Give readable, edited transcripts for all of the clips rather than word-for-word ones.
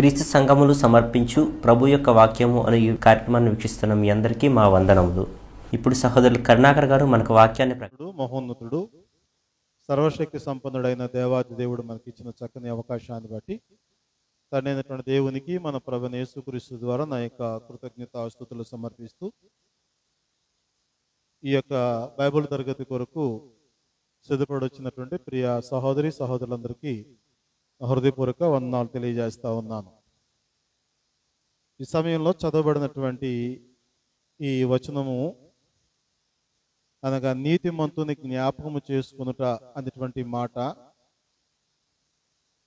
క్రీస్తు సంఘములు సమర్పించు ప్రభు యొక్క వాక్యము అనే ఈ కార్యక్రమాన్ని వీక్షిస్తున్న మీ అందరికీ మా వందనములు. ఇప్పుడు సహోదరులు కరుణాకర్ గారు మనకు వాక్యాన్ని మహోన్నతుడు సర్వశక్తి సంపన్నుడైన దేవాది దేవుడు మనకి ఇచ్చిన చక్కని అవకాశాన్ని బట్టి తండ్రైనటువంటి దేవునికి మన ప్రభువైన యేసుక్రీస్తు ద్వారా నా యొక్క కృతజ్ఞతాస్తుతులు సమర్పిస్తూ ఈ యొక్క బైబిల్ తరగతి కొరకు సిద్ధపడొచ్చినటువంటి ప్రియ సహోదరి సహోదరులందరికీ హృదయపూర్వక వందనాలు తెలియజేస్తా ఉన్నాను. ఈ సమయంలో చదవబడినటువంటి ఈ వచనము అనగా నీతిమంతుని జ్ఞాపకము చేసుకొనుట అనేటువంటి మాట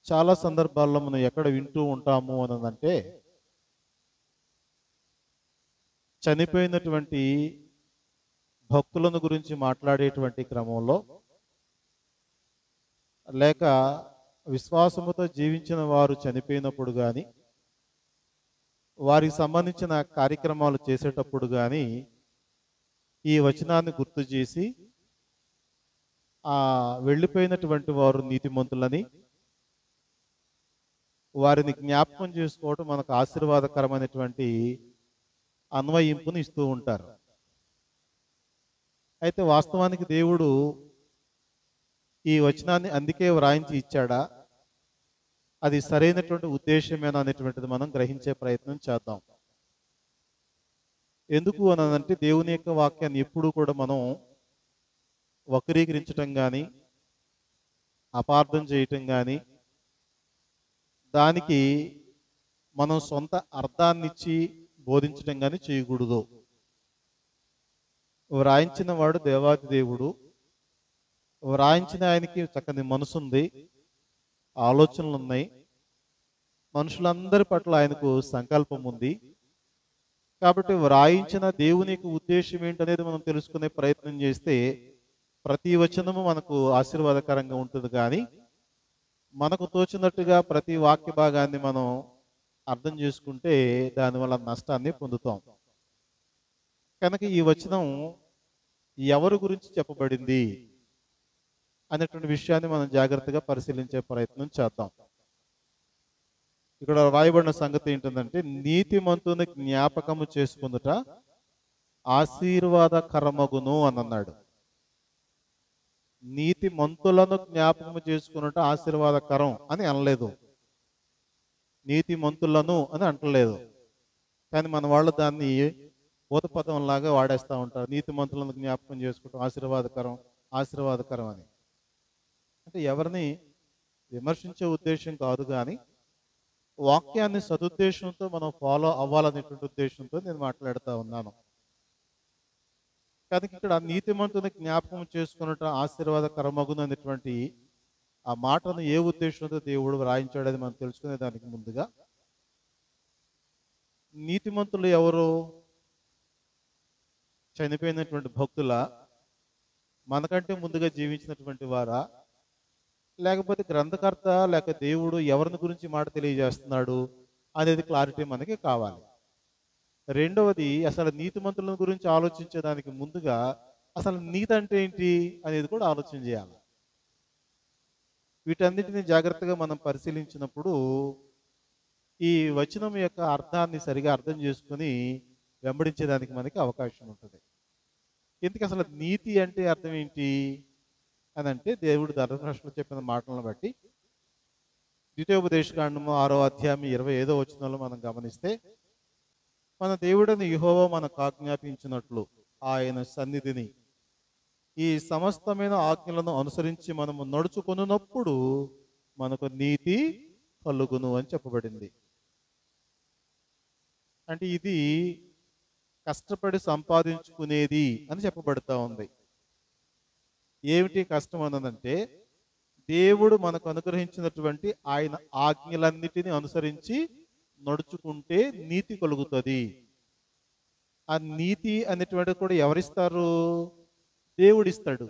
చాలా సందర్భాల్లో మనం ఎక్కడ వింటూ ఉంటాము అన్నదంటే, చనిపోయినటువంటి భక్తులను గురించి మాట్లాడేటువంటి క్రమంలో, లేక విశ్వాసముతో జీవించిన వారు చనిపోయినప్పుడు కానీ, వారికి సంబంధించిన కార్యక్రమాలు చేసేటప్పుడు కానీ ఈ వచనాన్ని గుర్తు చేసి వెళ్ళిపోయినటువంటి వారు నీతిమంతులని, వారిని జ్ఞాపకం చేసుకోవడం మనకు ఆశీర్వాదకరమైనటువంటి అన్వయింపుని ఇస్తూ ఉంటారు. అయితే వాస్తవానికి దేవుడు ఈ వచనాన్ని అందుకే వ్రాయించి ఇచ్చాడా, అది సరైనటువంటి ఉద్దేశమేనా అనేటువంటిది మనం గ్రహించే ప్రయత్నం చేద్దాం. ఎందుకు అనంటే, దేవుని యొక్క వాక్యాన్ని ఎప్పుడూ కూడా మనం వక్రీకరించటం కానీ, అపార్థం చేయటం కానీ, దానికి మనం సొంత అర్థాన్నిచ్చి బోధించటం కానీ చేయకూడదు. వ్రాయించిన వాడు దేవాది దేవుడు. వ్రాయించిన ఆయనకి చక్కని మనసుంది, ఆలోచనలు ఉన్నాయి, మనుషులందరి పట్ల ఆయనకు సంకల్పం ఉంది. కాబట్టి వ్రాయించిన దేవుని యొక్క ఉద్దేశం ఏంటనేది మనం తెలుసుకునే ప్రయత్నం చేస్తే ప్రతి వచనము మనకు ఆశీర్వాదకరంగా ఉంటుంది. కానీ మనకు తోచినట్టుగా ప్రతి వాక్య భాగాన్ని మనం అర్థం చేసుకుంటే దానివల్ల నష్టాన్ని పొందుతాం. కనుక ఈ వచనం ఎవరి గురించి చెప్పబడింది అనేటువంటి విషయాన్ని మనం జాగ్రత్తగా పరిశీలించే ప్రయత్నం చేద్దాం. ఇక్కడ రాయబడిన సంగతి ఏంటంటే, నీతిమంతుని జ్ఞాపకము చేసుకుందుట ఆశీర్వాదకరమగును అని అన్నాడు. నీతిమంతులను జ్ఞాపకము చేసుకున్నట ఆశీర్వాదకరం అని అనలేదు, నీతిమంతులను అని అంటలేదు. కానీ మన వాళ్ళు దాన్ని ఊతపదం లాగా వాడేస్తూ ఉంటారు. నీతిమంతులను జ్ఞాపకం చేసుకోవటం ఆశీర్వాదకరం, ఆశీర్వాదకరం అని. అంటే ఎవరిని విమర్శించే ఉద్దేశం కాదు, కానీ వాక్యాన్ని సదుద్దేశంతో మనం ఫాలో అవ్వాలనేటువంటి ఉద్దేశంతో నేను మాట్లాడుతూ ఉన్నాను. కనుక ఇక్కడ నీతిమంతుని జ్ఞాపకం చేసుకున్నట్టు ఆశీర్వాదకరమగును అనేటువంటి ఆ మాటను ఏ ఉద్దేశంతో దేవుడు వ్రాయించాడని మనం తెలుసుకునే దానికి ముందుగా, నీతిమంతులు ఎవరు? చనిపోయినటువంటి భక్తుల, మనకంటే ముందుగా జీవించినటువంటి వారా, లేకపోతే గ్రంథకర్త లేక దేవుడు ఎవరిని గురించి మాట తెలియజేస్తున్నాడు అనేది క్లారిటీ మనకి కావాలి. రెండవది, అసలు నీతిమంతుల గురించి ఆలోచించేదానికి ముందుగా అసలు నీతి అంటే ఏంటి అనేది కూడా ఆలోచన చేయాలి. వీటన్నిటిని జాగ్రత్తగా మనం పరిశీలించినప్పుడు ఈ వచనం యొక్క అర్థాన్ని సరిగా అర్థం చేసుకుని వెంబడించేదానికి మనకి అవకాశం ఉంటుంది. ఎందుకు అసలు నీతి అంటే అర్థం ఏంటి అని అంటే, దేవుడు ధర్మశాస్త్రంలో చెప్పిన మాటలను బట్టి ద్వితీయోపదేశకాండము 6వ అధ్యాయం 25వ వచనంలో మనం గమనిస్తే, మన దేవుడని యెహోవా మనకు ఆజ్ఞాపించినట్లు ఆయన సన్నిధిని ఈ సమస్తమైన ఆజ్ఞలను అనుసరించి మనము నడుచుకొనున్నప్పుడు మనకు నీతి కలుగును అని చెప్పబడింది. అంటే ఇది కష్టపడి సంపాదించుకునేది అని చెప్పబడుతూ ఉంది. ఏమిటి కష్టం అన్నదంటే, దేవుడు మనకు అనుగ్రహించినటువంటి ఆయన ఆజ్ఞలన్నిటిని అనుసరించి నడుచుకుంటే నీతి కలుగుతుంది. ఆ నీతి అనేటువంటిది కూడా ఎవరిస్తారు? దేవుడిస్తాడు.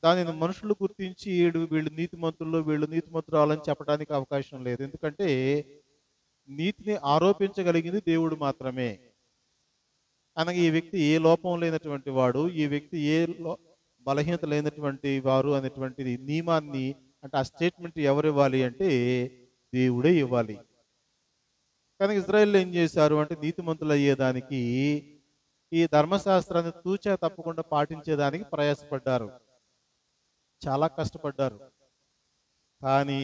దానిని మనుషులు గుర్తించి వీళ్ళు నీతిమంతులు, వీళ్ళు నీతిమంతురాలని చెప్పడానికి అవకాశం లేదు. ఎందుకంటే నీతిని ఆరోపించగలిగింది దేవుడు మాత్రమే. అనగా ఈ వ్యక్తి ఏ లోపం లేనటువంటి వాడు, ఈ వ్యక్తి ఏ బలహీనత లేనటువంటి వారు అనేటువంటిది నియమాన్ని, అంటే ఆ స్టేట్మెంట్ ఎవరు ఇవ్వాలి అంటే దేవుడే ఇవ్వాలి. కానీ ఇజ్రాయేల్ ఏం చేశారు అంటే నీతిమంతులు అయ్యేదానికి ఈ ధర్మశాస్త్రాన్ని తూచా తప్పకుండా పాటించేదానికి ప్రయాసపడ్డారు, చాలా కష్టపడ్డారు. కానీ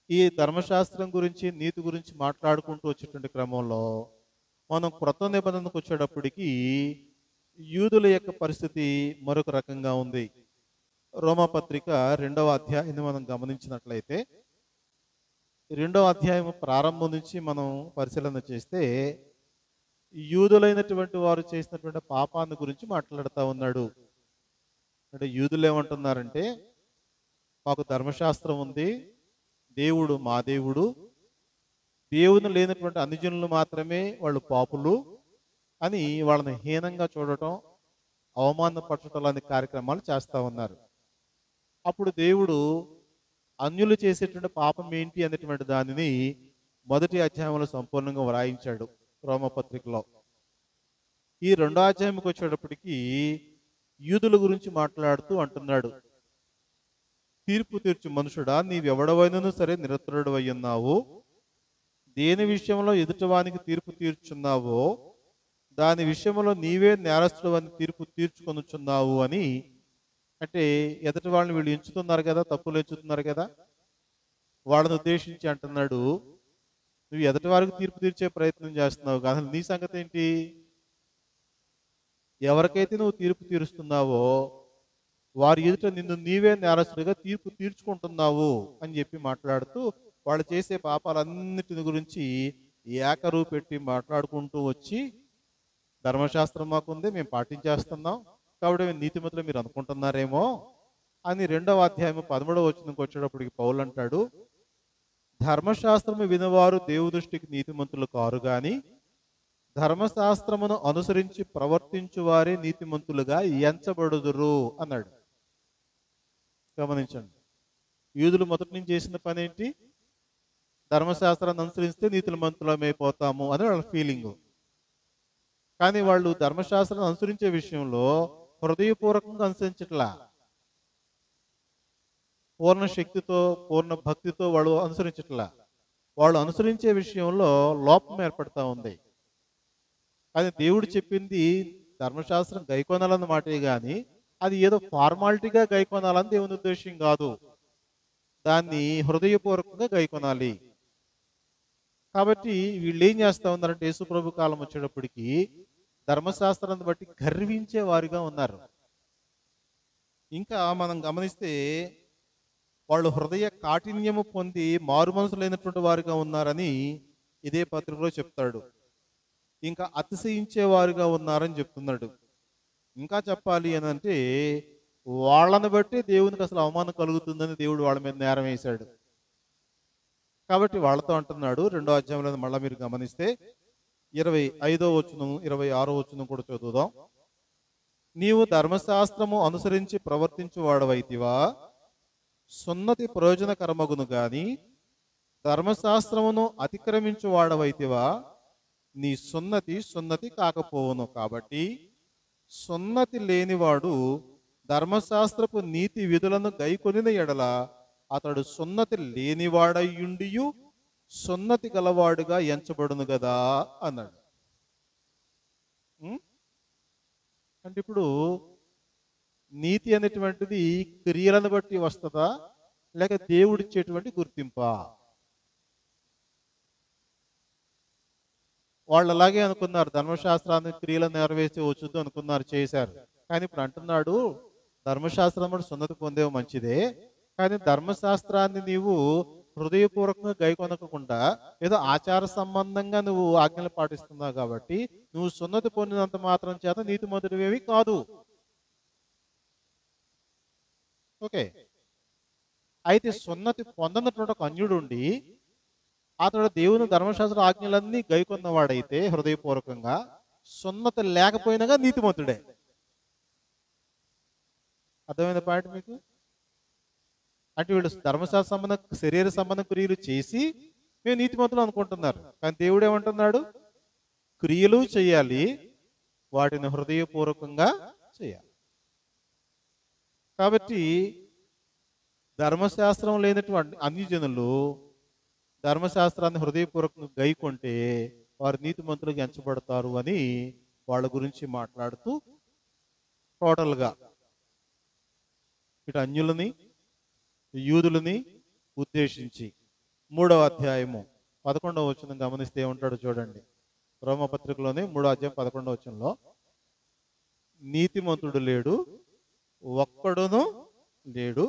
ఈ ధర్మశాస్త్రం గురించి నీతి గురించి మాట్లాడుకుంటూ వచ్చేటువంటి క్రమంలో మనం క్రొత్త నిబంధనకు వచ్చేటప్పటికి యూదుల యొక్క పరిస్థితి మరొక రకంగా ఉంది. రోమాపత్రిక 2వ అధ్యాయాన్ని మనం గమనించినట్లయితే 2వ అధ్యాయం ప్రారంభం నుంచి మనం పరిశీలన చేస్తే యూదులైనటువంటి వారు చేసినటువంటి పాపాన్ని గురించి మాట్లాడుతూ ఉన్నాడు. అంటే యూదులు ఏమంటున్నారంటే మాకు ధర్మశాస్త్రం ఉంది, దేవుడు మా దేవుడు, దేవుని లేనటువంటి అన్ని జనులు మాత్రమే వాళ్ళు పాపులు అని వాళ్ళని హీనంగా చూడటం, అవమానపరచటం లాంటి కార్యక్రమాలు చేస్తూ ఉన్నారు. అప్పుడు దేవుడు అన్యులు చేసేటువంటి పాపం ఏంటి అనేటువంటి దానిని మొదటి అధ్యాయంలో సంపూర్ణంగా వ్రాయించాడు రోమపత్రికలో. ఈ 2వ అధ్యాయంకి వచ్చేటప్పటికి యూదుల గురించి మాట్లాడుతూ అంటున్నాడు, తీర్పు తీర్చు మనుషుడా, నీవెవడవైనను సరే నిరతుడు అయ్యున్నావు, దేని విషయంలో ఎదుటివానికి తీర్పు తీర్చున్నావో దాని విషయంలో నీవే నేరస్తుడు అని తీర్పు తీర్చుకొనుచున్నావు అని. అంటే ఎదుటి వాళ్ళని వీళ్ళు ఎంచుతున్నారు కదా, తప్పులు ఎంచుతున్నారు కదా, వాళ్ళని ఉద్దేశించి అంటున్నాడు, నువ్వు ఎదుటి వారికి తీర్పు తీర్చే ప్రయత్నం చేస్తున్నావు కానీ నీ సంగతి ఏంటి? ఎవరికైతే నువ్వు తీర్పు తీరుస్తున్నావో వారి ఎదుట నిన్ను నీవే నేరస్తుడిగా తీర్పు తీర్చుకుంటున్నావు అని చెప్పి మాట్లాడుతూ వాళ్ళు చేసే పాపాలన్నిటిని గురించి ఏకరువు పెట్టి మాట్లాడుకుంటూ వచ్చి, ధర్మశాస్త్రం మాకుంది, మేము పాటించేస్తున్నాం కాబట్టి మేము నీతిమంతులు మీరు అనుకుంటున్నారేమో అని 2వ అధ్యాయం 13వ వచనంకి వచ్చేటప్పటికి పౌలు అంటాడు, ధర్మశాస్త్రము వినవారు దేవు దృష్టికి నీతిమంతులు కారు గాని ధర్మశాస్త్రమును అనుసరించి ప్రవర్తించు వారే నీతిమంతులుగా ఎంచబడుదురు అన్నాడు. గమనించండి, యూదులు మొదటి నుంచి చేసిన పని ఏంటి? ధర్మశాస్త్రాన్ని అనుసరిస్తే నీతిమంతులమైపోతాము అని వాళ్ళ ఫీలింగు. కానీ వాళ్ళు ధర్మశాస్త్రాన్ని అనుసరించే విషయంలో హృదయపూర్వకంగా అనుసరించట్లా, పూర్ణ శక్తితో పూర్ణ భక్తితో వాళ్ళు అనుసరించట్లా. వాళ్ళు అనుసరించే విషయంలో లోపం ఏర్పడతా ఉంది. కానీ దేవుడు చెప్పింది ధర్మశాస్త్రం గైకొనాలన్న మాటే కానీ అది ఏదో ఫార్మాలిటీగా గైకొనాలని దేవుని ఉద్దేశం కాదు, దాన్ని హృదయపూర్వకంగా గైకొనాలి. కాబట్టి వీళ్ళు ఏం చేస్తా ఉన్నారంటే యేసు ప్రభు కాలం వచ్చేటప్పటికి ధర్మశాస్త్రాన్ని బట్టి గర్వించే వారిగా ఉన్నారు. ఇంకా మనం గమనిస్తే వాళ్ళు హృదయ కాఠిన్యము పొంది మారు మనసు లేనటువంటి వారిగా ఉన్నారని ఇదే పత్రికలో చెప్తాడు. ఇంకా అతిశయించే వారిగా ఉన్నారని చెప్తున్నాడు. ఇంకా చెప్పాలి అని అంటే వాళ్ళని బట్టి దేవునికి అసలు అవమానం కలుగుతుందని దేవుడు వాళ్ళ మీద నేరం వేశాడు. కాబట్టి వాళ్ళతో అంటున్నాడు 2వ అధ్యాయంలో మళ్ళీ మీరు గమనిస్తే 25వ వచనం 26వ వచనం కూడా చదువుదాం. నీవు ధర్మశాస్త్రము అనుసరించి ప్రవర్తించు వాడవైతివా సున్నతి ప్రయోజనకరమగును గాని ధర్మశాస్త్రమును అతిక్రమించు వాడవైతివా నీ సున్నతి కాకపోవును. కాబట్టి సున్నతి లేనివాడు ధర్మశాస్త్రపు నీతి విధులను గైకొనిన ఎడల అతడు సున్నతి లేనివాడయ్యుండియు సున్నతి గలవాడుగా ఎంచబడును కదా అన్నాడు. అంటే ఇప్పుడు నీతి అనేటువంటిది క్రియలను బట్టి వస్తుందా లేక దేవుడిచ్చేటువంటి గుర్తింపా? వాళ్ళు అలాగే అనుకున్నారు, ధర్మశాస్త్రాన్ని క్రియలను నెరవేర్చి వచ్చుద్దు అనుకున్నారు, చేశారు. కానీ ఇప్పుడు అంటున్నాడు ధర్మశాస్త్రం కూడా సున్నతి పొందేవి మంచిదే, కానీ ధర్మశాస్త్రాన్ని నీవు హృదయపూర్వకంగా గైకొనకుండా ఏదో ఆచార సంబంధంగా నువ్వు ఆజ్ఞలు పాటిస్తున్నావు కాబట్టి నువ్వు సున్నతి పొందినంత మాత్రం చేత నీతిమంతుడివేవి కాదు. ఓకే, అయితే సున్నతి పొందనటువంటి ఒక అన్యుడు ఉండి అతడు దేవుని ధర్మశాస్త్ర ఆజ్ఞలన్నీ గైకొన్నవాడైతే హృదయపూర్వకంగా సున్నతి లేకపోయినాగా నీతిమంతుడే. అర్థమైన పాయింట్ మీకు? అంటే వీళ్ళు ధర్మశాస్త్ర సంబంధ శరీర సంబంధ క్రియలు చేసి మేము నీతిమంతులు అనుకుంటున్నారు. కానీ దేవుడు ఏమంటున్నాడు? క్రియలు చేయాలి, వాటిని హృదయపూర్వకంగా చేయాలి. కాబట్టి ధర్మశాస్త్రం లేనటువంటి అన్ని జనులు ధర్మశాస్త్రాన్ని హృదయపూర్వకంగా గైకొంటే వారు నీతిమంతులుగా ఎంచబడతారు అని వాళ్ళ గురించి మాట్లాడుతూ టోటల్గా ఇటు అన్యులని యూదులని ఉద్దేశించి 3వ అధ్యాయము 11వ వచనం గమనిస్తే ఏమంటాడో చూడండి. రోమపత్రికలోని 3వ అధ్యాయం 11వ వచనంలో, నీతిమంతుడు లేడు, ఒక్కడును లేడు,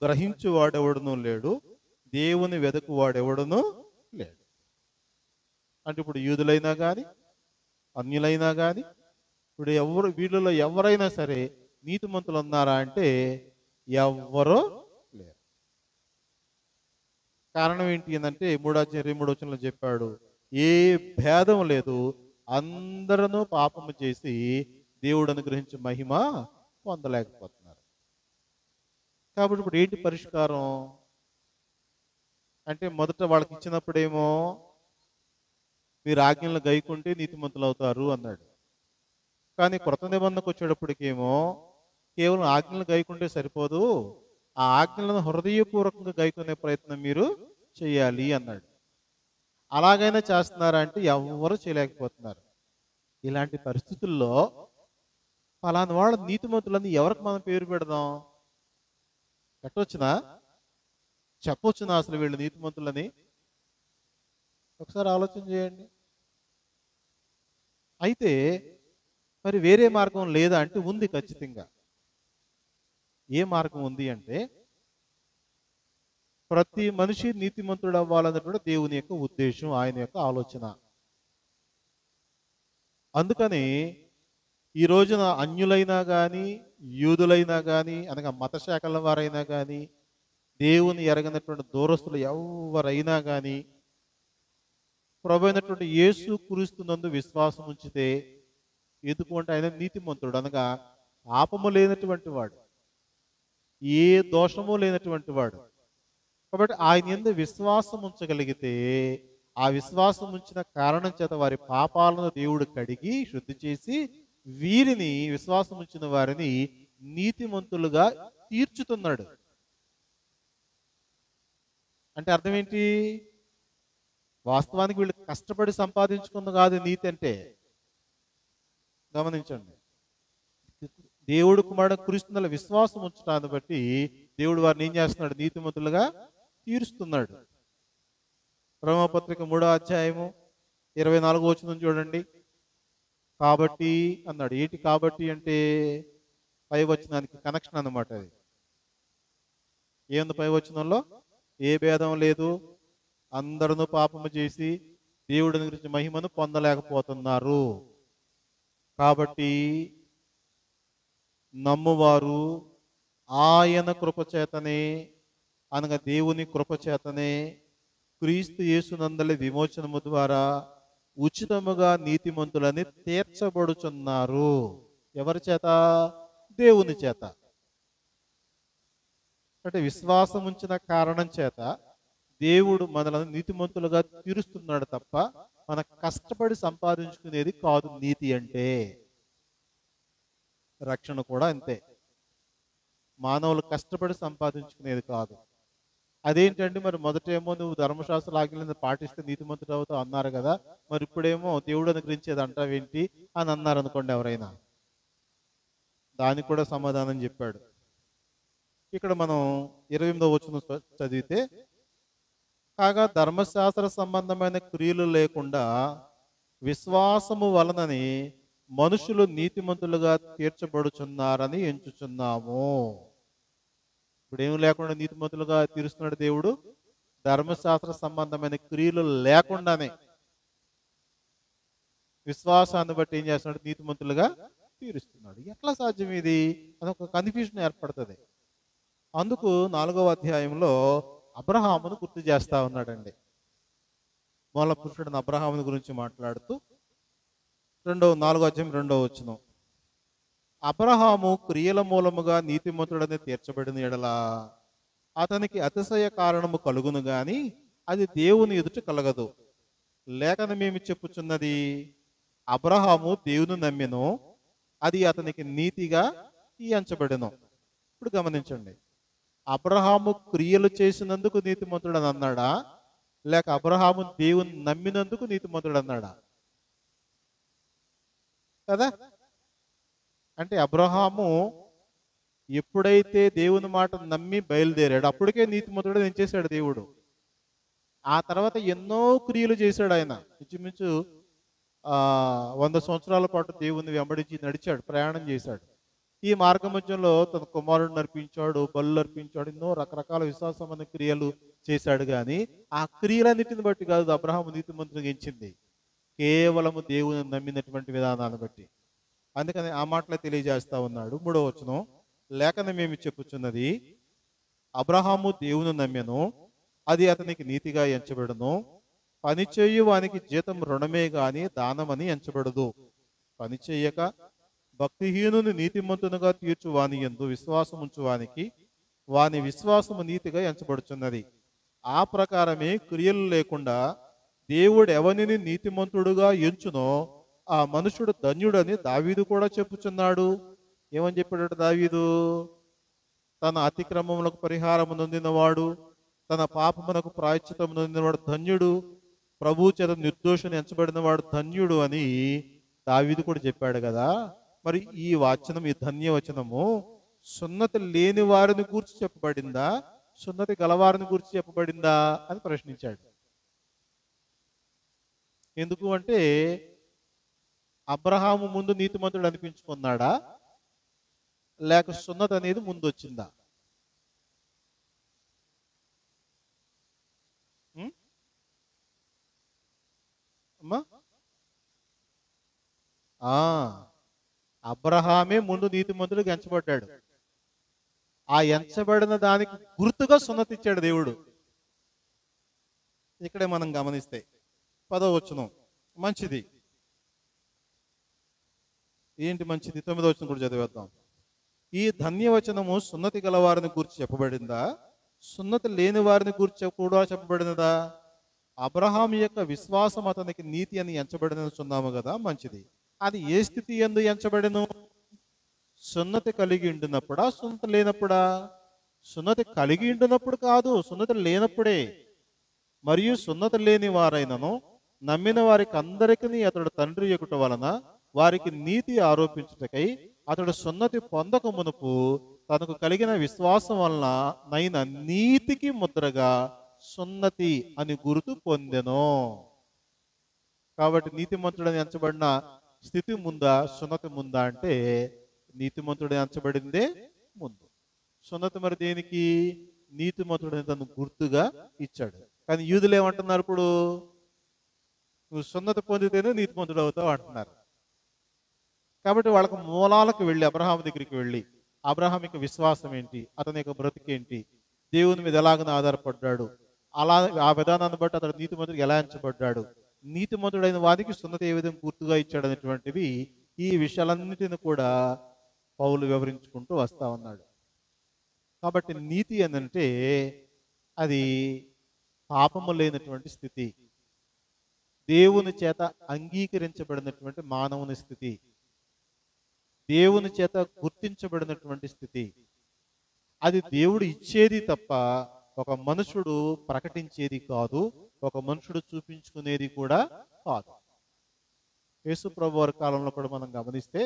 గ్రహించువాడెవడును లేడు, దేవుని వెదకువాడెవడును లేడు. అంటే ఇప్పుడు యూదులైనా కానీ అన్యులైనా కానీ ఇప్పుడు వీళ్ళలో ఎవరైనా సరే నీతిమంతులు ఉన్నారా అంటే ఎవ్వరూ లేరు. కారణం ఏంటి అంటే 3:23 వచనంలో చెప్పాడు, ఏ భేదం లేదు, అందరూ పాపము చేసి దేవుడు అనుగ్రహించే మహిమ పొందలేకపోతున్నారు. కాబట్టి ఇప్పుడు ఏంటి పరిష్కారం అంటే, మొదట వాళ్ళకి ఇచ్చినప్పుడేమో మీరు ఆజ్ఞలను గైకుంటే నీతిమంతులు అవుతారు అన్నాడు. కానీ కొత్త నిబంధనకు వచ్చేటప్పటికేమో కేవలం ఆజ్ఞలను గైకుంటే సరిపోదు, ఆ ఆజ్ఞలను హృదయపూర్వకంగా గైకొనే ప్రయత్నం మీరు చేయాలి అన్నాడు. అలాగైనా చేస్తున్నారా అంటే ఎవరు చేయలేకపోతున్నారు. ఇలాంటి పరిస్థితుల్లో ఫలానా వాళ్ళ నీతిమంతులని ఎవరికి మనం పేరు పెడదాం? పెట్టవచ్చునా? చెప్పవచ్చునా అసలు వీళ్ళు నీతిమంతులని? ఒకసారి ఆలోచన చేయండి. అయితే మరి వేరే మార్గం లేదా అంటే ఉంది, ఖచ్చితంగా. ఏ మార్గం ఉంది అంటే, ప్రతి మనిషి నీతిమంతుడు అవ్వాలన్నటువంటి దేవుని యొక్క ఉద్దేశం, ఆయన యొక్క ఆలోచన. అందుకని ఈ రోజున అన్యులైనా కానీ యూదులైనా కానీ అనగా మత శాఖల వారైనా కానీ దేవుని ఎరగనటువంటి దూరస్తులు ఎవరైనా కానీ ప్రభు అయినటువంటి యేసు క్రీస్తునందు విశ్వాసం ఉంచితే, ఎందుకంటే ఆయన నీతిమంతుడు అనగా పాపము లేనటువంటి వాడు, ఏ దోషము లేనటువంటి వాడు. కాబట్టి ఆయన యందు విశ్వాసం ఉంచగలిగితే, ఆ విశ్వాసం ఉంచిన కారణం చేత వారి పాపాలను దేవుడు కడిగి శుద్ధి చేసి వీరిని, విశ్వాసం ఉంచిన వారిని నీతిమంతులుగా తీర్చుతున్నాడు. అంటే అర్థం ఏంటి? వాస్తవానికి వీళ్ళు కష్టపడి సంపాదించుకున్న కాదు నీతి అంటే. గమనించండి, దేవుడు కుమారుడు క్రీస్తుల విశ్వాసం ఉంచడాన్ని బట్టి దేవుడు వారిని ఏం చేస్తున్నాడు? నీతిమంతులుగా తీరుస్తున్నాడు. రోమపత్రిక 3వ అధ్యాయము 24వ వచనం చూడండి. కాబట్టి అన్నాడు. ఏంటి కాబట్టి అంటే? పై వచనానికి కనెక్షన్ అన్నమాట అది. ఏముంది పై వచనంలో? ఏ భేదం లేదు, అందరూ పాపము చేసి దేవుడిని గురించి మహిమను పొందలేకపోతున్నారు. కాబట్టి నమ్మువారు ఆయన కృపచేతనే అనగా దేవుని కృపచేతనే క్రీస్తు యేసునందలి విమోచనము ద్వారా ఉచితముగా నీతిమంతులని తీర్చబడుచున్నారు. ఎవరి చేత? దేవుని చేత. అంటే విశ్వాసం ఉంచిన కారణం చేత దేవుడు మనల్ని నీతిమంతులుగా తీరుస్తున్నాడు తప్ప మన కష్టపడి సంపాదించుకునేది కాదు నీతి అంటే. రక్షణ కూడా అంతే, మానవులు కష్టపడి సంపాదించుకునేది కాదు. అదేంటండి మరి మొదటేమో నువ్వు ధర్మశాస్త్ర ఆజ్ఞలను పాటిస్తే నీతిమంతుడు అవుతావు అన్నారు కదా, మరి ఇప్పుడేమో దేవుడు అనుగ్రహించేది అంటావేంటి అని అన్నారు అనుకోండి ఎవరైనా. దానికి కూడా సమాధానం చెప్పాడు. ఇక్కడ మనం 28వ వచనం చదివితే, కాగా ధర్మశాస్త్ర సంబంధమైన క్రియలు లేకుండా విశ్వాసము వలనని మనుషులు నీతిమంతులుగా తీర్చబడుచున్నారని ఎంచుచున్నాము. ఇప్పుడు ఏమి లేకుండా నీతిమంతులుగా తీరుస్తున్నాడు దేవుడు? ధర్మశాస్త్ర సంబంధమైన క్రియలు లేకుండానే విశ్వాసాన్ని బట్టి ఏం చేస్తున్నాడు? నీతిమంతులుగా తీరుస్తున్నాడు. ఎట్లా సాధ్యం ఇది అని ఒక కన్ఫ్యూజన్ ఏర్పడుతుంది. అందుకు 4వ అధ్యాయంలో అబ్రహామును గుర్తు చేస్తా ఉన్నాడండి. మూల పురుషుడు అబ్రహాముని గురించి మాట్లాడుతూ 4వ అధ్యాయం 2వ వచనం, అబ్రహాము క్రియల మూలముగా నీతిమంతుడని తీర్చబడిన ఎడల అతనికి అతిశయ కారణము కలుగును గాని అది దేవుని ఎదుట కలగదు. లేఖనమేమి చెప్పుచున్నది? అబ్రహాము దేవుని నమ్మెను, అది అతనికి నీతిగా ఎంచబడెను. ఇప్పుడు గమనించండి, అబ్రహాము క్రియలు చేసినందుకు నీతిమంతుడు అని అన్నాడా, లేక అబ్రహాము దేవుని నమ్మినందుకు నీతిమంతుడు అన్నాడా? కదా. అంటే అబ్రహాము ఎప్పుడైతే దేవుని మాట నమ్మి బయలుదేరాడు అప్పటికే నీతిమంతుడు ఎంచేశాడు దేవుడు. ఆ తర్వాత ఎన్నో క్రియలు చేశాడు ఆయన. ఇంచుమించు 100 సంవత్సరాల పాటు దేవుని వెంబడించి నడిచాడు, ప్రయాణం చేశాడు. ఈ మార్గ మధ్యంలో తన కుమారుడిని అర్పించాడు, బలులు అర్పించాడు, ఎన్నో రకరకాల విశ్వాసమైన క్రియలు చేశాడు. కానీ ఆ క్రియలన్నిటిని బట్టి కాదు అబ్రహాము నీతిమంతుడిగా ఎంచింది, కేవలము దేవుని నమ్మినటువంటి విధానాన్ని బట్టి. అందుకని ఆ మాటలే తెలియజేస్తా ఉన్నాడు. 3వ వచనం లేఖనం ఏమి చెప్పుచున్నది? అబ్రహాము దేవుని నమ్మెను, అది అతనికి నీతిగా ఎంచబడును. పనిచేయు వానికి జీతం రుణమే గాని దానమని ఎంచబడదు. పనిచేయక భక్తిహీనుని నీతిమంతునిగా తీర్చు వాని యందు విశ్వాసముంచు వానికి వాని విశ్వాసము నీతిగా ఎంచబడుచున్నది. ఆ ప్రకారమే క్రియలు లేకుండా దేవుడు ఎవనిని నీతిమంతుడుగా ఎంచునో ఆ మనుషుడు ధన్యుడని దావీదు కూడా చెప్పుచున్నాడు. ఏమని చెప్పాడట దావీదు? తన అతిక్రమములకు పరిహారము నొందినవాడు, తన పాపమునకు ప్రాయశ్చిత్తము నొందినవాడు ధన్యుడు, ప్రభు చేత నిర్దోషుని ఎంచబడిన వాడు ధన్యుడు అని దావీదు కూడా చెప్పాడు కదా. మరి ఈ వాచనం, ఈ ధన్యవచనము సున్నతి లేని వారిని గూర్చి చెప్పబడిందా, సున్నతి గలవారిని గూర్చి చెప్పబడిందా అని ప్రశ్నించాడు. ఎందుకు అంటే అబ్రహాము ముందు నీతిమంతుడు అనిపించుకున్నాడా, లేక సున్నతి అనేది ముందు వచ్చిందా? అమ్మా, అబ్రహామే ముందు నీతిమంతుడికి ఎంచబడ్డాడు. ఆ ఎంచబడిన దానికి గుర్తుగా సున్నతి ఇచ్చాడు దేవుడు. ఇక్కడే మనం గమనిస్తే 10వ వచనం మంచిది. ఏంటి మంచిది? 9వ వచనం కూడా చదివేద్దాం. ఈ ధన్యవచనము సున్నతి గల వారిని గురించి చెప్పబడిందా, సున్నతి లేని వారిని గురించి కూడా చెప్పబడినదా? అబ్రహాం యొక్క విశ్వాసం అతనికి నీతి అని ఎంచబడినది చున్నాము కదా, మంచిది. అది ఏ స్థితి యందు ఎంచబడెను? సున్నతి కలిగి ఉండినప్పుడా, సున్నతి లేనప్పుడా? సున్నతి కలిగి ఉండినప్పుడు కాదు, సున్నతి లేనప్పుడే. మరియు సున్నతి లేని వారైనను నమ్మిన వారికి అందరికీ అతడు తండ్రి యొక్కట వలన వారికి నీతి ఆరోపించుటకై అతడు సున్నతి పొందక మునుపు తనకు కలిగిన విశ్వాసం వలన నైన నీతికి ముద్రగా సున్నతి అని గుర్తు పొందెను. కాబట్టి నీతిమంతుడని ఎంచబడిన స్థితి ముందా, సున్నతి ముందా అంటే నీతిమంతుడని ఎంచబడిందే ముందు. సున్నతి మరి దేనికి? నీతిమంతుడని తను గుర్తుగా ఇచ్చాడు. కానీ యూదులు ఏమంటున్నారు? ఇప్పుడు నువ్వు సున్నతి పొందితేనే నీతిమంతుడు అవుతావు అంటున్నారు. కాబట్టి వాళ్ళకు మూలాలకు వెళ్ళి, అబ్రహాం దగ్గరికి వెళ్ళి, అబ్రహాం యొక్క విశ్వాసం ఏంటి, అతని యొక్క బ్రతికేంటి, దేవుని మీద ఎలాగని ఆధారపడ్డాడు, అలా ఆ విధానాన్ని బట్టి అతడు నీతిమంతుడికి ఎలా ఎంచబడ్డాడు, నీతిమంతుడైన వారికి సున్నతి ఏ విధంగా గుర్తుగా ఇచ్చాడు అనేటువంటివి, ఈ విషయాలన్నిటిని కూడా పౌలు వివరించుకుంటూ వస్తా ఉన్నాడు. కాబట్టి నీతి అనంటే అది పాపము లేనటువంటి స్థితి, దేవుని చేత అంగీకరించబడినటువంటి మానవుని స్థితి, దేవుని చేత గుర్తించబడినటువంటి స్థితి. అది దేవుడు ఇచ్చేది తప్ప ఒక మనుషుడు ప్రకటించేది కాదు, ఒక మనుషుడు చూపించుకునేది కూడా కాదు. యేసు ప్రభు వారి కాలంలో కూడా మనం గమనిస్తే,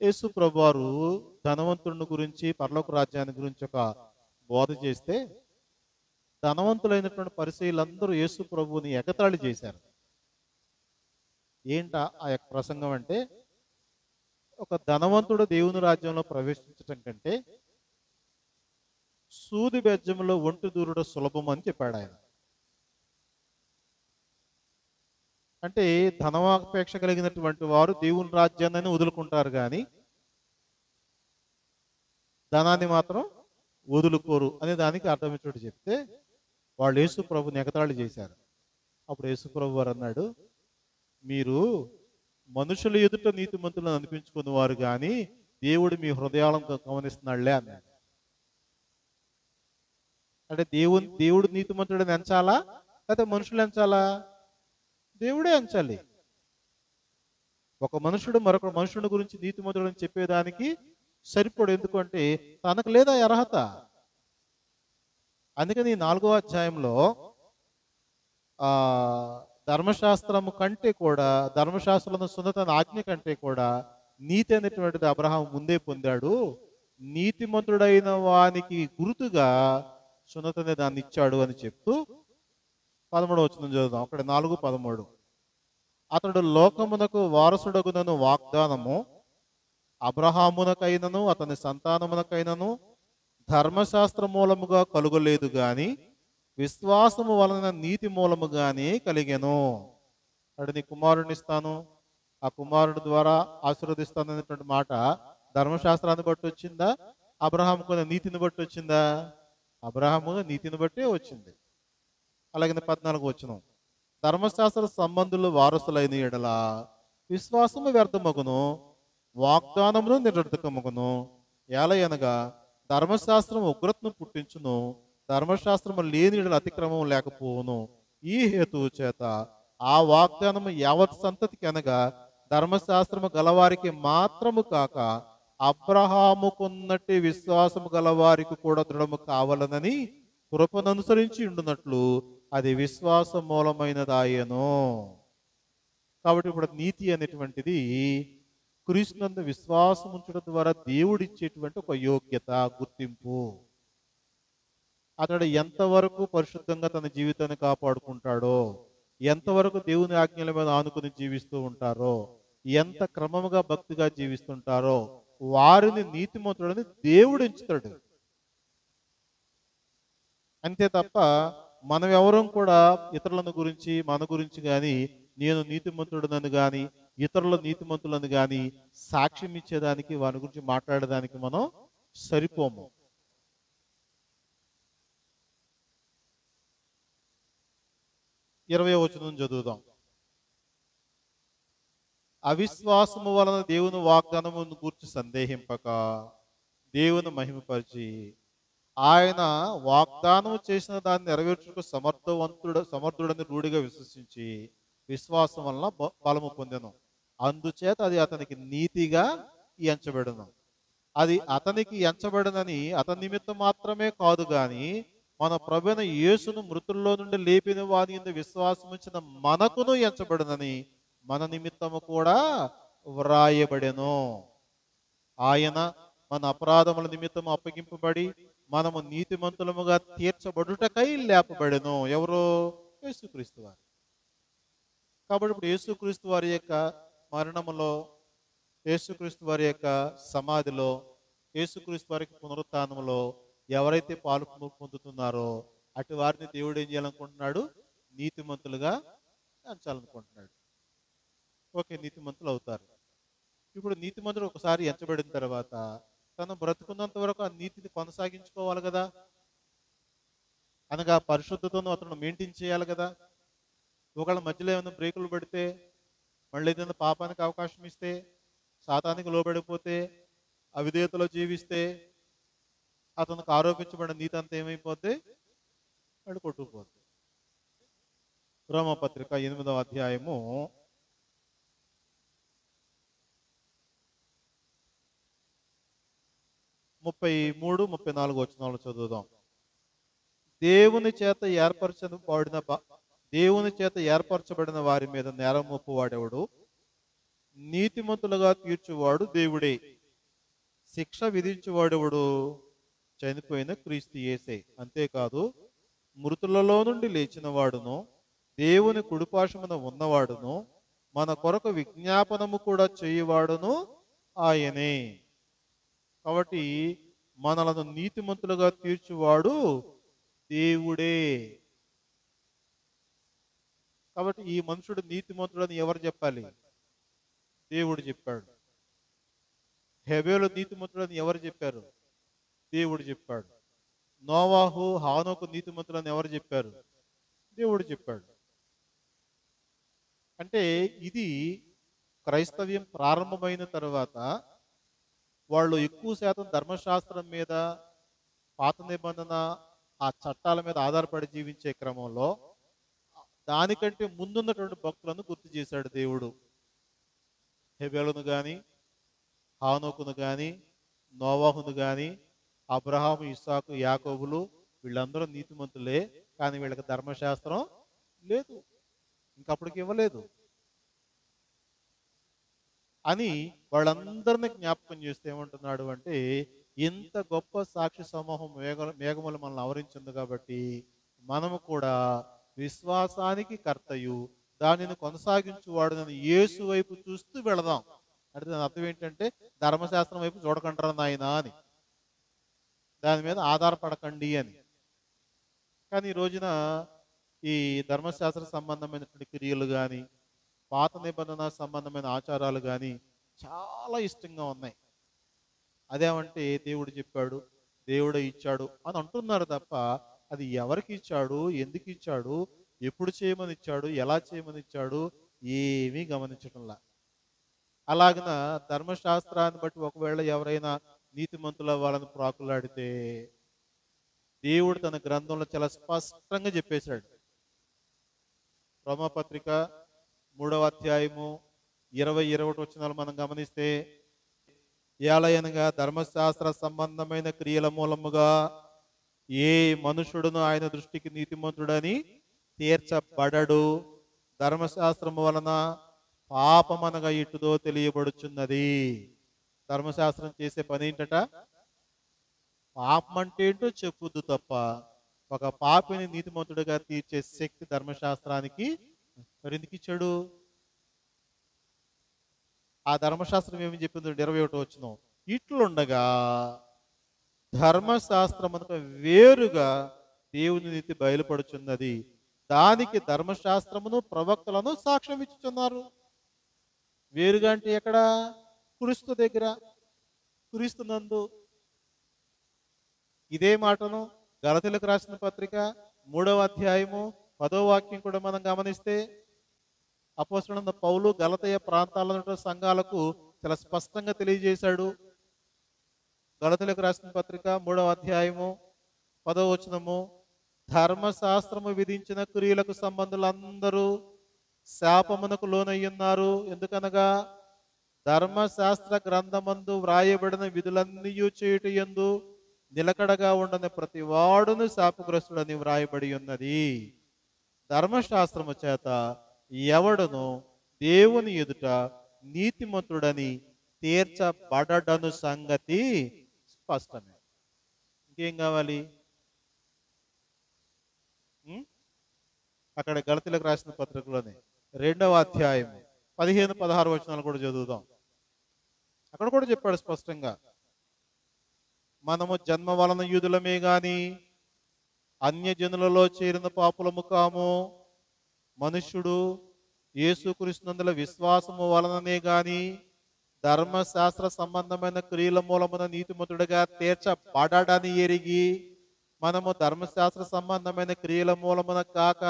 యేసు ప్రభు వారు ధనవంతుడిని గురించి, పరలోక రాజ్యాన్ని గురించి ఒక బోధ చేస్తే ధనవంతులైనటువంటి పరిసయ్యులందరూ యేసు ప్రభువుని ఎగతాళి చేశారు. ఏంట ఆ యొక్క ప్రసంగం అంటే, ఒక ధనవంతుడు దేవుని రాజ్యంలో ప్రవేశించటం కంటే సూది బెజ్జంలో ఒంటి దూరుడు సులభం అని చెప్పాడు ఆయన. అంటే ధనవాపేక్ష కలిగినటువంటి వారు దేవుని రాజ్యాన్ని వదులుకుంటారు, కానీ ధనాన్ని మాత్రం వదులుకోరు అనే దానికి అర్థమేటట్టు చెప్తే వాళ్ళు యేసు ప్రభుని ఎగతాళి చేశారు. అప్పుడు యేసు ప్రభు వారు అన్నాడు, మీరు మనుషుల ఎదుట నీతిమంతులను అనిపించుకున్న వారు కానీ దేవుడు మీ హృదయాలను గమనిస్తున్నాడులే అన్నాడు. అంటే దేవుడు నీతిమంతుడిని ఎంచాలా, లేకపోతే మనుషులు ఎంచాలా? దేవుడే ఎంచాలి. ఒక మనుషుడు మరొక మనుషుడి గురించి నీతిమంతుడని చెప్పేదానికి సరిపడు. ఎందుకంటే తనకు లేదా అర్హత. అందుకని 4వ అధ్యాయంలో ఆ ధర్మశాస్త్రము కంటే కూడా, ధర్మశాస్త్రంలో సున్నత ఆజ్ఞ కంటే కూడా నీతి అనేటువంటిది అబ్రహాం ముందే పొందాడు. నీతిమంతుడైన వానికి గుర్తుగా సున్నతనే దాన్ని ఇచ్చాడు అని చెప్తూ 13వ వచనం చదువుదాం. అక్కడ 4:13. అతడు లోకమునకు వారసుడగునను వాగ్దానము అబ్రహామునకైనను అతని సంతానమునకైనను ధర్మశాస్త్ర మూలముగా కలుగలేదు గాని విశ్వాసము వలన నీతి మూలముగానే కలిగెను. అటు నీ కుమారుడిని ఇస్తాను, ఆ కుమారుడి ద్వారా ఆశీర్వదిస్తాను అనేటువంటి మాట ధర్మశాస్త్రాన్ని బట్టి వచ్చిందా, అబ్రహాముకు నీతిని బట్టి వచ్చిందా? అబ్రహాము నీతిని బట్టే వచ్చింది. అలాగే 14వ వచనం. ధర్మశాస్త్ర సంబంధులు వారసులైన ఎడల విశ్వాసము వ్యర్థమగును, వాగ్దానమును నిరర్థకమగును. ఏలయనగా ధర్మశాస్త్రం ఉగ్రతను పుట్టించును, ధర్మశాస్త్రము లేని ఎడల అతిక్రమం లేకపోవును. ఈ హేతువు చేత ఆ వాగ్దానము యావత్ సంతతికి అనగా ధర్మశాస్త్రము గలవారికి మాత్రము కాక అబ్రహాముకున్నట్టి విశ్వాసము గలవారికి కూడా దృఢము కావాలనని కృపననుసరించి ఉండునట్లు అది విశ్వాస మూలమైనదాయను. కాబట్టి ఇప్పుడు నీతి అనేటువంటిది క్రీస్తునందు విశ్వాసం ఉంచడం ద్వారా దేవుడిచ్చేటువంటి ఒక యోగ్యత, గుర్తింపు. అతడు ఎంతవరకు పరిశుద్ధంగా తన జీవితాన్ని కాపాడుకుంటాడో, ఎంతవరకు దేవుని ఆజ్ఞల మీద ఆనుకుని జీవిస్తూ ఉంటారో, ఎంత క్రమముగా భక్తిగా జీవిస్తుంటారో వారిని నీతిమంతుడని దేవుడు ఎంచుతాడు. అంతే తప్ప మనం ఎవరం కూడా ఇతరులను గురించి మన గురించి కానీ నేను నీతిమంతుడనని కానీ ఇతరుల నీతిమంతులను కానీ సాక్ష్యం ఇచ్చేదానికి వారి గురించి మాట్లాడేదానికి మనం సరిపోము. ఇరవై వచనం చదువుదాం. అవిశ్వాసము వలన దేవుని వాగ్దానమును గూర్చి సందేహింపక దేవుని మహిమపరిచి ఆయన వాగ్దానం చేసిన దాన్ని నెరవేర్చుకు సమర్థుడని రూఢిగా విశ్వసించి విశ్వాసం వలన బలము పొందెను. అందుచేత అది అతనికి నీతిగా ఎంచబడును. అది అతనికి ఎంచబడనని అతని నిమిత్తం మాత్రమే కాదు గాని మన ప్రభువైన యేసును మృతుల్లో నుండి లేపిన వాని యందు విశ్వాసం ఉంచిన మనకును ఎంచబడనని మన నిమిత్తము కూడా వ్రాయబడెను. ఆయన మన అపరాధముల నిమిత్తం అప్పగింపబడి మనము నీతిమంతులముగా తీర్చబడుటకై లేపబడెను. ఎవరు? యేసుక్రీస్తు వారు. కాబట్టి ఇప్పుడు యేసుక్రీస్తు వారి యొక్క మరణములో, యేసుక్రీస్తు వారి యొక్క సమాధిలో, యేసుక్రీస్తు వారికి పునరుత్థానంలో ఎవరైతే పాలు పొందుతున్నారో అటు వారిని దేవుడు ఏం చేయాలనుకుంటున్నాడు? నీతిమంతులుగా ఎంచాలనుకుంటున్నాడు. ఓకే, నీతిమంతులు అవుతారు. ఇప్పుడు నీతిమంతుడు ఒకసారి ఎంచబడిన తర్వాత తను బ్రతుకున్నంత వరకు ఆ నీతిని కొనసాగించుకోవాలి కదా, అనగా పరిశుద్ధతను అతను మెయింటైన్ చేయాలి కదా. ఒకళ్ళ మధ్యలో ఏమైనా బ్రేకులు పెడితే, మళ్ళీ ఏదైనా పాపానికి అవకాశం ఇస్తే, శాతానికి లోబడిపోతే, అవిధేయతలో జీవిస్తే అతనికి ఆరోపించబడిన నీతి అంతా ఏమైపోద్ది? వాడు కొట్టుకుపోద్ది. రోమపత్రిక 8వ అధ్యాయము 33, 34 వచనాలు చదువుదాం. దేవుని చేత ఏర్పరచబడిన వారి మీద నేరం మోపువాడెవడు? నీతిమంతులుగా తీర్చువాడు దేవుడే. శిక్ష విధించువాడెవడు? చనిపోయిన క్రీస్తు యేసే. అంతేకాదు మృతులలో నుండి లేచిన వాడును దేవుని కుడిపార్శ్వమున ఉన్నవాడును మన కొరకు విజ్ఞాపనము కూడా చేయువాడును ఆయనే. కాబట్టి మనలను నీతిమంతులుగా తీర్చువాడు దేవుడే. కాబట్టి ఈ మనుషుడు నీతిమంతుడని ఎవరు చెప్పాలి? దేవుడు చెప్పాడు. హెబెలు నీతిమంతుడని ఎవరు చెప్పారు? దేవుడు చెప్పాడు. నోవాహు, హానోకు నీతిమంతులని ఎవరు చెప్పారు? దేవుడు చెప్పాడు. అంటే ఇది క్రైస్తవ్యం ప్రారంభమైన తర్వాత వాళ్ళు ఎక్కువ శాతం ధర్మశాస్త్రం మీద, పాత నిబంధన ఆ చట్టాల మీద ఆధారపడి జీవించే క్రమంలో దానికంటే ముందున్నటువంటి భక్తులను గుర్తు చేశాడు దేవుడు. హెబెలును కానీ, హానోకును కానీ, నోవాహును కానీ, అబ్రహాము, ఇస్సాకు, యాకోబులు వీళ్ళందరూ నీతిమంతులే, కానీ వీళ్ళకి ధర్మశాస్త్రం లేదు, ఇంకప్పటికి ఇవ్వలేదు అని వాళ్ళందరినీ జ్ఞాపకం చేస్తే ఏమంటున్నాడు అంటే, ఇంత గొప్ప సాక్షి సమూహం మేఘములు మనల్ని ఆవరించింది కాబట్టి మనము కూడా విశ్వాసానికి కర్తయు దానిని కొనసాగించువాడు నేను యేసు వైపు చూస్తూ వెళదాం. అంటే దాని అర్థం ఏంటంటే, ధర్మశాస్త్రం వైపు చూడకంటారు నాయన అని, దాని మీద ఆధారపడకండి అని. కానీ ఈ రోజున ఈ ధర్మశాస్త్ర సంబంధమైనటువంటి క్రియలు కానీ, పాత నిబంధన సంబంధమైన ఆచారాలు కానీ చాలా ఇష్టంగా ఉన్నాయి. అదేమంటే దేవుడు చెప్పాడు, దేవుడే ఇచ్చాడు అని అంటున్నారు తప్ప, అది ఎవరికి ఇచ్చాడు, ఎందుకు ఇచ్చాడు, ఎప్పుడు చేయమని ఇచ్చాడు, ఎలా చేయమని ఇచ్చాడు, ఏమీ గమనించటంలా. అలాగన ధర్మశాస్త్రాన్ని బట్టి ఒకవేళ ఎవరైనా నీతిమంతుల వాళ్ళని ప్రాకులాడితే దేవుడు తన గ్రంథంలో చాలా స్పష్టంగా చెప్పేశాడు. రోమాపత్రిక 3వ అధ్యాయము 20-21 వచనాలు మనం గమనిస్తే, ఏలయనగా ధర్మశాస్త్ర సంబంధమైన క్రియల మూలముగా ఏ మనుషుడును ఆయన దృష్టికి నీతిమంతుడని తీర్చబడడు, ధర్మశాస్త్రము వలన పాపమనగా ఇటుదో తెలియబడుచున్నది. ధర్మశాస్త్రం చేసే పని ఏంటట? పాపం అంటే ఏంటో చెప్పుద్దు తప్ప ఒక పాపిని నీతిమంతుడిగా తీర్చే శక్తి ధర్మశాస్త్రానికి మరి ఎందుకు ఇచ్చాడు? ఆ ధర్మశాస్త్రం ఏమి చెప్పింది? 21 వచనం, ఇట్లుండగా ధర్మశాస్త్రమునకు వేరుగా దేవుని నీతి బయలుపడుచున్నది, దానికి ధర్మశాస్త్రమును ప్రవక్తలను సాక్ష్యం ఇచ్చుచున్నారు. వేరుగా అంటే ఎక్కడ? క్రీస్తు దగ్గర, క్రీస్తునందు. ఇదే మాటను గలతీయులకు రాసిన పత్రిక 3వ అధ్యాయము 10వ వాక్యం కూడా మనం గమనిస్తే, అపోస్తలుడైన పౌలు గలతీయ ప్రాంతాల సంఘాలకు చాలా స్పష్టంగా తెలియజేశాడు. గలతీయులకు రాసిన పత్రిక 3వ అధ్యాయము 10వ వచనము, ధర్మశాస్త్రము విధించిన క్రియలకు సంబంధులందరూ శాపమునకు లోనయ్యున్నారు. ఎందుకనగా ధర్మశాస్త్ర గ్రంథమందు వ్రాయబడిన విధులన్నీ చేయుట యందు నిలకడగా ఉండని ప్రతి వాడును శాపగ్రస్తుడని వ్రాయబడి ఉన్నది. ధర్మశాస్త్రము చేత ఎవడును దేవుని ఎదుట నీతిమంతుడని తీర్చబడడను సంగతి స్పష్టమే. ఇంకేం కావాలి? అక్కడ గలతీయులకు రాసిన పత్రికలోనే 2వ అధ్యాయము 15-16 వచనాలు కూడా చదువుదాం. అక్కడ కూడా చెప్పాడు స్పష్టంగా, మనము జన్మ వలన యూదులమే గాని అన్యజనులలో చేరిన పాపులము కాము. మనుష్యుడు యేసుక్రీస్తునందుల విశ్వాసము వలననే గాని ధర్మశాస్త్ర సంబంధమైన క్రియల మూలమున నీతిమంతుడిగా తీర్చబడడని ఎరిగి, మనము ధర్మశాస్త్ర సంబంధమైన క్రియల మూలమున కాక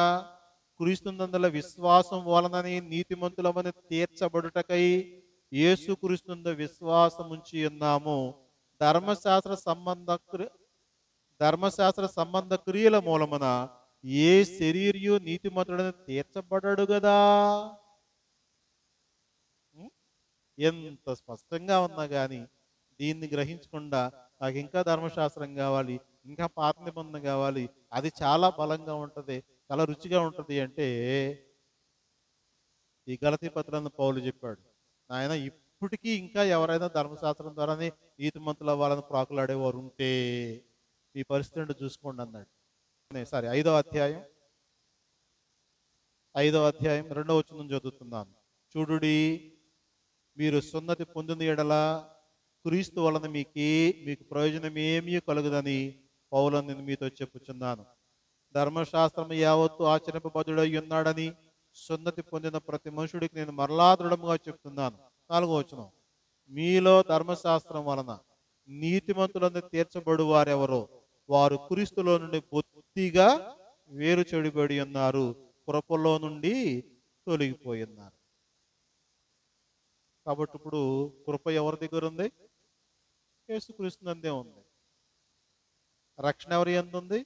క్రీస్తునందుల విశ్వాసం వలనని నీతిమంతులమని తీర్చబడుటకై యేసుక్రీస్తునందు విశ్వాసం ఉంచి ఉన్నాము. ధర్మశాస్త్ర సంబంధ క్రియల మూలమున ఏ శరీరియు నీతిమంతుడని తీర్చబడడు కదా. ఎంత స్పష్టంగా ఉన్నా కానీ దీన్ని గ్రహించకుండా నాకు ఇంకా ధర్మశాస్త్రం కావాలి, ఇంకా పాత నిబంధన కావాలి, అది చాలా బలంగా ఉంటుంది, చాలా రుచిగా ఉంటుంది అంటే, ఈ గలతీ పత్రాలను పౌలు చెప్పాడు, నాయన ఇప్పటికీ ఇంకా ఎవరైనా ధర్మశాస్త్రం ద్వారానే నీతిమంతుల వాళ్ళని ప్రాకులాడేవారు ఉంటే ఈ పరిస్థితి ఏంటో చూసుకోండి అన్నాడు. సరే 5వ అధ్యాయం 2వ వచనం చదువుతున్నాను. చూడుడి, మీరు సున్నతి పొందిన ఎడల క్రీస్తు వలన మీకు ప్రయోజనం ఏమీ కలుగుదని పౌలను నేను మీతో చెప్పుచున్నాను. ధర్మశాస్త్రం యావత్తు ఆచరింపబద్ధుడై ఉన్నాడని సున్నతి పొందిన ప్రతి మనుషుడికి నేను మరలా దృఢముగా చెప్తున్నాను. 4వ వచనం, మీలో ధర్మశాస్త్రం వలన నీతిమంతులను తీర్చబడు వారెవరో వారు క్రీస్తులో నుండి బొత్తిగా వేరు చెడిబడి ఉన్నారు, కృపలో నుండి తొలగిపోయి ఉన్నారు. కాబట్టి ఇప్పుడు కృప ఎవరి దగ్గర ఉంది? యేసుక్రీస్తునందే ఉంది. రక్షణ ఎవరి యందు ఉంది?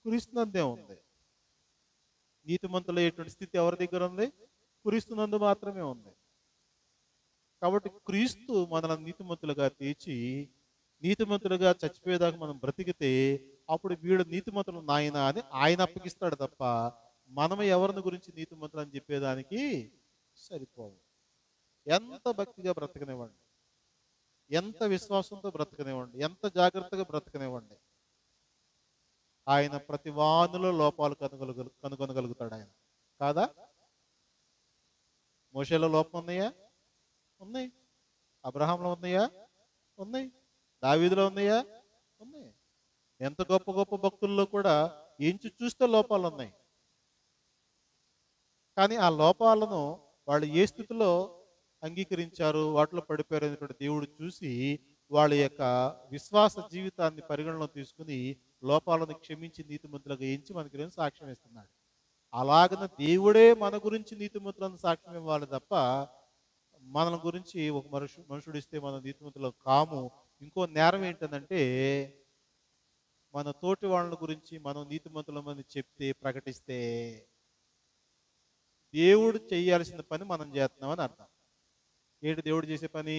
క్రీస్తునందే ఉంది. నీతిమంతులయ్యేటువంటి స్థితి ఎవరి దగ్గర ఉంది? క్రీస్తునందు మాత్రమే ఉంది. కాబట్టి క్రీస్తు మనల్ని నీతిమంతులుగా తీర్చి నీతిమంతులుగా చచ్చిపోయేదాకా మనం బ్రతికితే అప్పుడు వీడు నీతిమంతులు నాయన అని ఆయన అప్పగిస్తాడు తప్ప మనం ఎవరిని గురించి నీతిమంతులు అని చెప్పేదానికి సరిపోవు. ఎంత భక్తిగా బ్రతకనివ్వండి, ఎంత విశ్వాసంతో బ్రతకనివ్వండి, ఎంత జాగ్రత్తగా బ్రతకనివ్వండి, ఆయన ప్రతి వానిలో లోపాలు కనుగొనగలుగుతాడు ఆయన. కాదా? మోషేలో లోపం ఉన్నాయా? ఉన్నాయి. అబ్రహాంలో ఉన్నాయా? ఉన్నాయి. దావీదులో ఉన్నాయా? ఉన్నాయి. ఎంత గొప్ప గొప్ప భక్తుల్లో కూడా ఎంచి చూస్తే లోపాలు ఉన్నాయి. కానీ ఆ లోపాలను వాళ్ళు ఏ స్థితిలో అంగీకరించారు, వాటిలో పడిపోయారు అనేటువంటి దేవుడు చూసి వాళ్ళ యొక్క విశ్వాస జీవితాన్ని పరిగణలో తీసుకుని లోపాలను క్షమించి నీతిమంతులుగా ఎంచి మనకి సాక్ష్యం ఇస్తున్నాడు. అలాగన దేవుడే మన గురించి నీతిమంతులను సాక్ష్యం ఇవ్వాలి తప్ప మన గురించి ఒక మనుషుడు ఇస్తే మనం నీతిమంతులు కాము. ఇంకో నేరం ఏంటంటే మన తోటి వాళ్ళ గురించి మనం నీతిమంతులమని చెప్తే, ప్రకటిస్తే దేవుడు చేయాల్సిన పని మనం చేస్తున్నామని అర్థం. ఏంటి దేవుడు చేసే పని?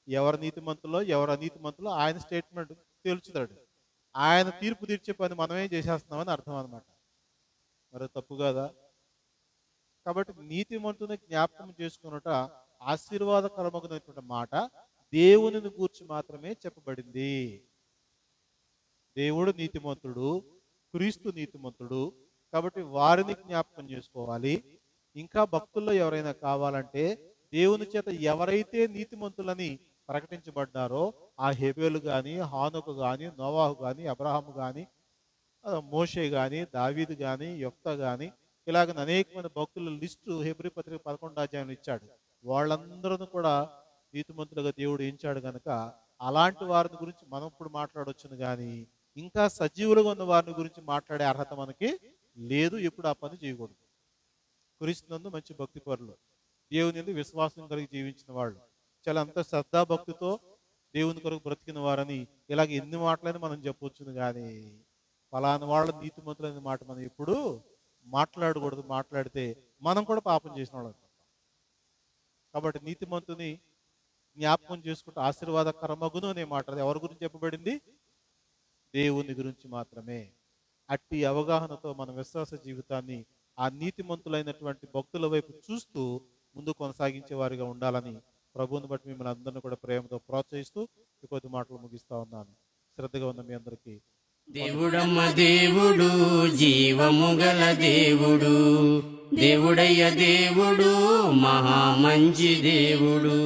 ఎవరు నీతిమంతులో ఎవరు అనీతిమంతులో ఆయన స్టేట్మెంట్ తేల్చుతాడు. ఆయన తీర్పు తీర్చే పని మనమే చేసేస్తున్నామని అర్థం అనమాట. మరి తప్పు కదా? కాబట్టి నీతిమంతుని జ్ఞాపకం చేసుకున్నట ఆశీర్వాదకరమగినటువంటి మాట దేవునిని గూర్చి మాత్రమే చెప్పబడింది. దేవుడు నీతిమంతుడు, క్రీస్తు నీతిమంతుడు, కాబట్టి వారిని జ్ఞాపకం చేసుకోవాలి. ఇంకా భక్తుల్లో ఎవరైనా కావాలంటే దేవుని చేత ఎవరైతే నీతిమంతులని ప్రకటించబడ్డారో ఆ హెబేలు కానీ, హానోకు కానీ, నోవాహు కానీ, అబ్రహాము కానీ, మోషే కానీ, దావీదు కానీ, యొఫ్తా కానీ, ఇలాగ అనేకమైన భక్తుల లిస్టు హెబ్రీ పత్రిక 11వ అధ్యాయంలో ఇచ్చాడు. వాళ్ళందరూ కూడా నీతిమంతులుగా దేవుడు ఎంచాడు కనుక అలాంటి వారిని గురించి మనం ఇప్పుడు మాట్లాడవచ్చును కానీ ఇంకా సజీవులుగా ఉన్న వారిని గురించి మాట్లాడే అర్హత మనకి లేదు. ఎప్పుడు ఆ పని చేయకూడదు. క్రీస్తునందు మంచి భక్తి పరులు, దేవుని యందు విశ్వాసం కలిగి జీవించిన వాళ్ళు, చాలా అంత శ్రద్ధాభక్తితో దేవుని కొరకు బ్రతికిన వారని ఇలాగ ఎన్ని మాటలని మనం చెప్పవచ్చును కానీ ఫలానా వాళ్ళ నీతిమంతులనే మాట మనం ఎప్పుడు మాట్లాడకూడదు. మాట్లాడితే మనం కూడా పాపం చేసిన వాళ్ళు. కాబట్టి నీతిమంతుని జ్ఞాపకం చేసుకుంటూ ఆశీర్వాదకరమగును అనే మాట ఎవరి గురించి చెప్పబడింది? దేవుని గురించి మాత్రమే. అట్టి అవగాహనతో మన విశ్వాస జీవితాన్ని ఆ నీతిమంతులైనటువంటి భక్తుల వైపు చూస్తూ ముందు కొనసాగించే వారిగా ఉండాలని ప్రభువుని బట్టి మిమ్మల్ని అందరినీ కూడా ప్రేమతో ప్రోత్సహిస్తూ ఈ కొద్ది మాటలు ముగిస్తా ఉన్నాను. శ్రద్ధగా ఉన్న మీ అందరికీ దేవుడమ్మ దేవుడు, జీవము గల దేవుడు, దేవుడయ్య దేవుడు, మహా మంచి దేవుడు.